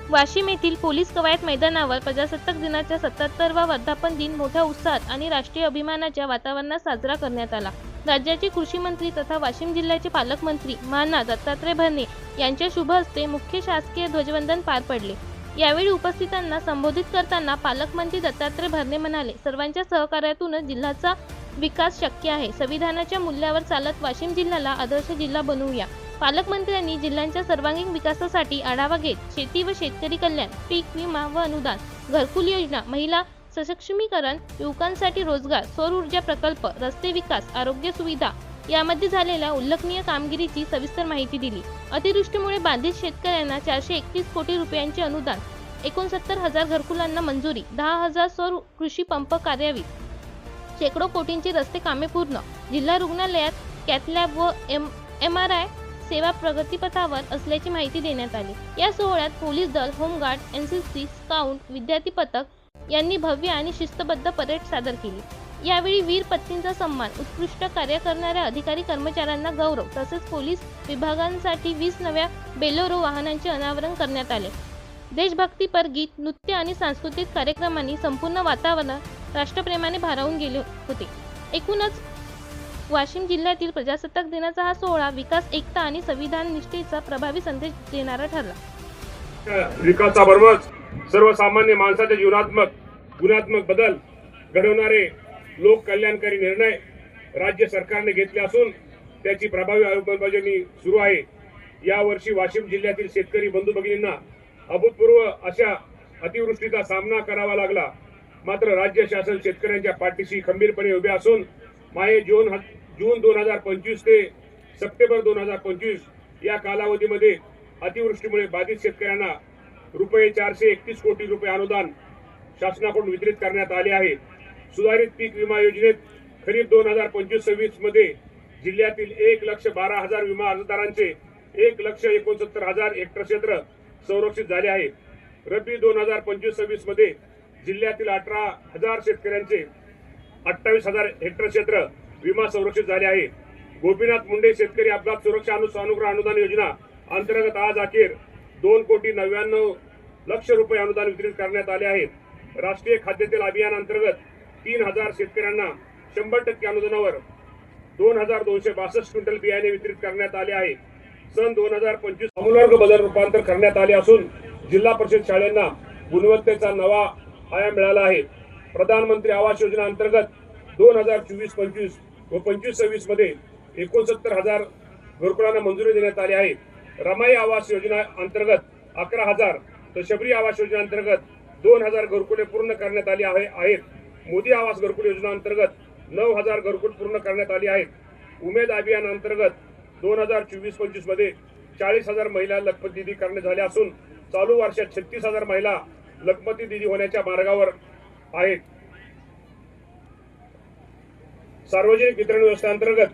वाशिम येथील पोलीस कवायत मैदानावर प्रजासत्ताक दिनाच्या 77वा वर्धापन दिन मोठ्या उत्साहात आणि राष्ट्रीय अभिमानाच्या वातावरणात साजरा करण्यात आला। राज्याचे कृषी मंत्री तथा वाशिम जिल्ह्याचे पालकमंत्री माननीय दत्तात्रय भरणे यांच्या शुभ हस्ते मुख्य शासकीय ध्वजवंदन पार पडले। यावेळी उपस्थितांना संबोधित करताना पालकमंत्री दत्तात्रय भरणे म्हणाले, सर्वांच्या सहकार्यातूनच जिल्ह्याचा विकास शक्य आहे। संविधानाच्या मूल्यावर चालत वाशिम जिल्ह्याला आदर्श जिल्हा बनवूया। पालकमंत्र्यांनी जिल्ह्याच्या सर्वांगीण विकासासाठी आढावा घेत शेती व शेतकरी कल्याण, पीक विमा व अनुदान, घरकुल योजना, महिला सक्षमीकरण, युवकांसाठी रोजगार, सौर ऊर्जा प्रकल्प, रस्ते विकास, आरोग्य सुविधा यामध्ये झालेल्या उल्लेखनीय कामगिरीची सविस्तर माहिती दिली। अतिवृष्टीमुळे बाधित शेतकऱ्यांना 431 कोटी रुपयांचे अनुदान, 69,000 घरकुलांना मंजुरी, 10,000 सौर कृषी पंप कार्यान्वित, शेकडो कोटींची रस्ते कामे पूर्ण, जिल्हा रुग्णालयात कॅथलॅब व MRI सेवा प्रगतीपथावर असल्याची माहिती देण्यात आली। या सोहळ्यात पोलीस दल, होमगार्ड, NCC, स्काउट, विद्यार्थी पथक यांनी भव्य आणि शिस्तबद्ध परेड सादर केली। यावेळी वीर पत्नींचा सन्मान, उत्कृष्ट कार्य करणाऱ्या अधिकारी कर्मचाऱ्यांना गौरव तसेच पोलीस विभागांसाठी 20 नव्या बेलोरो वाहनांचे अनावरण करण्यात आले। देशभक्तीपर गीत, नृत्य आणि सांस्कृतिक कार्यक्रमांनी संपूर्ण वातावरण राष्ट्रप्रेमाने भारावून गेले होते। एकूणच वाशिम जिल्ह्यातील प्रजासत्ताक दिनाचा हा सोहळा विकास, एकता आणि संविधान निष्ठेचा प्रभावी संदेश देणारा ठरला। विकासाबरोबरच सर्वसामान्य माणसाच्या जीवनात्मक गुणात्मक बदल घडवणारे लोक कल्याणकारी निर्णय राज्य सरकारने घेतले असून त्याची प्रभावी अंमलबजावणी सुरू आहे। या वर्षी वाशिम जिल्ह्यातील शेतकरी बंधू भगिनींना अभूतपूर्व अशा अतिवृष्टीचा सामना करावा लागला। मात्र राज्य शासन शेतकऱ्यांच्या पाठीशी खंबीरपणे उभे असून माये जून 2025 ते सप्टेंबर 2025 या कालावधीमध्ये अतिवृष्टीमुळे बाधित शेतकऱ्यांना रुपये 431 कोटी रुपये अनुदान शासनाकडून वितरित करण्यात आले आहे। सुधारित पीक विमा योजनेत खरीप 2025-26 मध्ये जिल्ह्यातील 1,12,000 विमा अर्जदारांचे 1,69,000 हेक्टर क्षेत्र संरक्षित झाले आहे। रब्बी 2025-26 मध्ये जिल्ह्यातील 18,000 शेतकऱ्यांचे 28,000 हेक्टर क्षेत्र विमा संरक्षित झाले आहे। गोपीनाथ मुंडे शेतकरी अपघात सुरक्षा अनुग्रह अनुदान योजना अंतर्गत आज अखेर 2,99,00,000 रुपये अनुदान वितरित करण्यात आले आहे। राष्ट्रीय खाद्यतेल अभियान अंतर्गत 3,000 शेतकऱ्यांना 100% अनुदानावर 2,262 क्विंटल बियाणे वितरित करण्यात आले आहे। सन 2025 आमूलाग्र बदल रूपांतर करण्यात आले असून जिल्हा परिषद शाळांना गुणवत्तेचा नवा आयाम मिळाला आहे। प्रधानमंत्री आवास योजना अंतर्गत 2024-25 व 25-26 मध्ये 69,000 घरकुलांना मंजुरी देण्यात आली आहे। रमाई आवास योजना अंतर्गत 11,000 तर शबरी आवास योजना अंतर्गत 2,000 घरकुले पूर्ण करण्यात आली आहेत। मोदी आवास घरकुल योजना अंतर्गत 9,000 घरकुल पूर्ण करण्यात आली आहेत। उमेद अभियान अंतर्गत 2024-25 मध्ये 40,000 महिला लखपती दिदी करण्यात झाल्या असून चालू वर्षात 36,000 महिला लखपती दिदी होण्याच्या मार्गावर आहेत। सार्वजनिक वितरण व्यवस्था अंतर्गत